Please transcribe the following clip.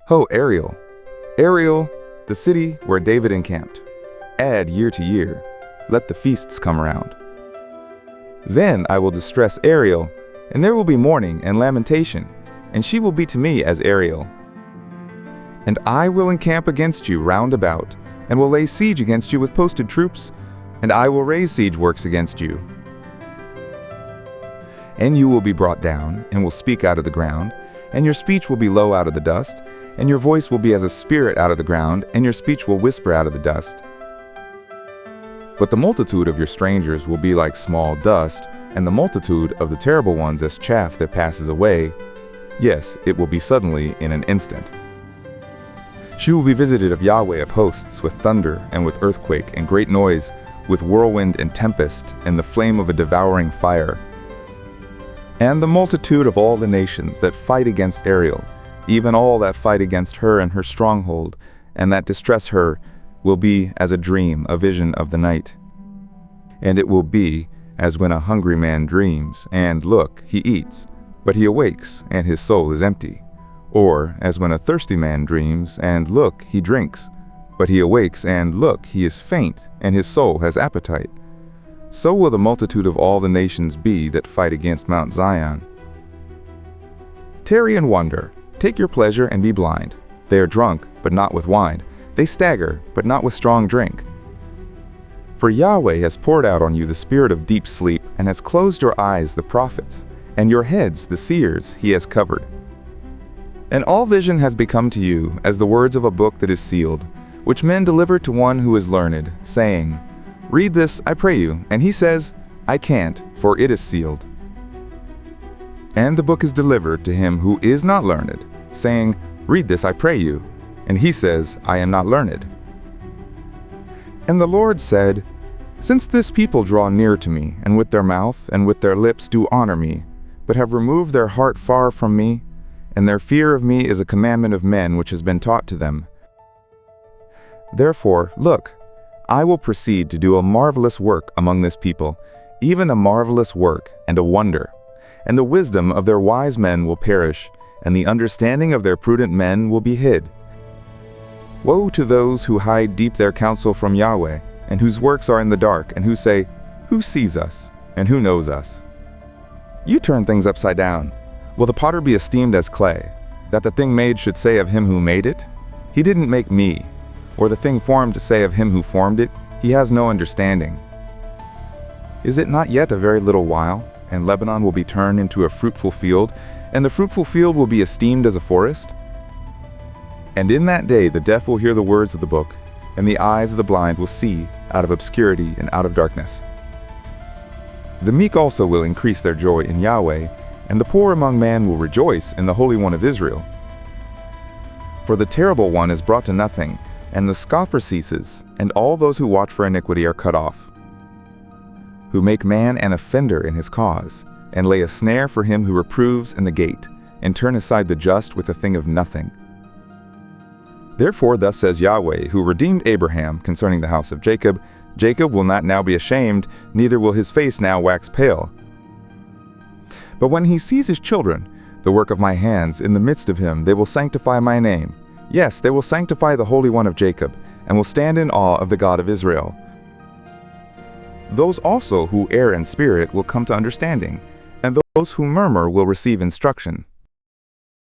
Ho, Ariel! Ariel, the city where David encamped. Add year to year. Let the feasts come around. Then I will distress Ariel, and there will be mourning and lamentation, and she will be to me as Ariel. And I will encamp against you round about, and will lay siege against you with posted troops, and I will raise siege works against you. And you will be brought down, and will speak out of the ground, and your speech will be low out of the dust, and your voice will be as a spirit out of the ground, and your speech will whisper out of the dust. But the multitude of your strangers will be like small dust, and the multitude of the terrible ones as chaff that passes away. Yes, it will be suddenly in an instant. She will be visited of Yahweh of hosts with thunder and with earthquake and great noise, with whirlwind and tempest and the flame of a devouring fire. And the multitude of all the nations that fight against Ariel, even all that fight against her and her stronghold, and that distress her, will be as a dream, a vision of the night. And it will be as when a hungry man dreams, and look, he eats, but he awakes, and his soul is empty. Or as when a thirsty man dreams, and look, he drinks, but he awakes, and look, he is faint, and his soul has appetite. So will the multitude of all the nations be that fight against Mount Zion. Tarry and wonder, take your pleasure and be blind. They are drunk, but not with wine. They stagger, but not with strong drink. For Yahweh has poured out on you the spirit of deep sleep, and has closed your eyes, the prophets, and your heads, the seers, he has covered. And all vision has become to you as the words of a book that is sealed, which men deliver to one who is learned, saying, Read this, I pray you. And he says, I can't, for it is sealed. And the book is delivered to him who is not learned, saying, Read this, I pray you. And he says, I am not learned. And the Lord said, Since this people draw near to me, and with their mouth and with their lips do honor me, but have removed their heart far from me, and their fear of me is a commandment of men which has been taught to them. Therefore, look, I will proceed to do a marvelous work among this people, even a marvelous work and a wonder. And the wisdom of their wise men will perish, and the understanding of their prudent men will be hid. Woe to those who hide deep their counsel from Yahweh, and whose works are in the dark, and who say, Who sees us, and who knows us? You turn things upside down. Will the potter be esteemed as clay, that the thing made should say of him who made it, He didn't make me, or the thing formed to say of him who formed it, He has no understanding? Is it not yet a very little while, and Lebanon will be turned into a fruitful field, and the fruitful field will be esteemed as a forest? And in that day the deaf will hear the words of the book, and the eyes of the blind will see out of obscurity and out of darkness. The meek also will increase their joy in Yahweh, and the poor among men will rejoice in the Holy One of Israel. For the terrible one is brought to nothing, and the scoffer ceases, and all those who watch for iniquity are cut off, who make man an offender in his cause, and lay a snare for him who reproves in the gate, and turn aside the just with a thing of nothing. Therefore thus says Yahweh, who redeemed Abraham concerning the house of Jacob, Jacob will not now be ashamed, neither will his face now wax pale. But when he sees his children, the work of my hands, in the midst of him, they will sanctify my name. Yes, they will sanctify the Holy One of Jacob, and will stand in awe of the God of Israel. Those also who err in spirit will come to understanding, and those who murmur will receive instruction.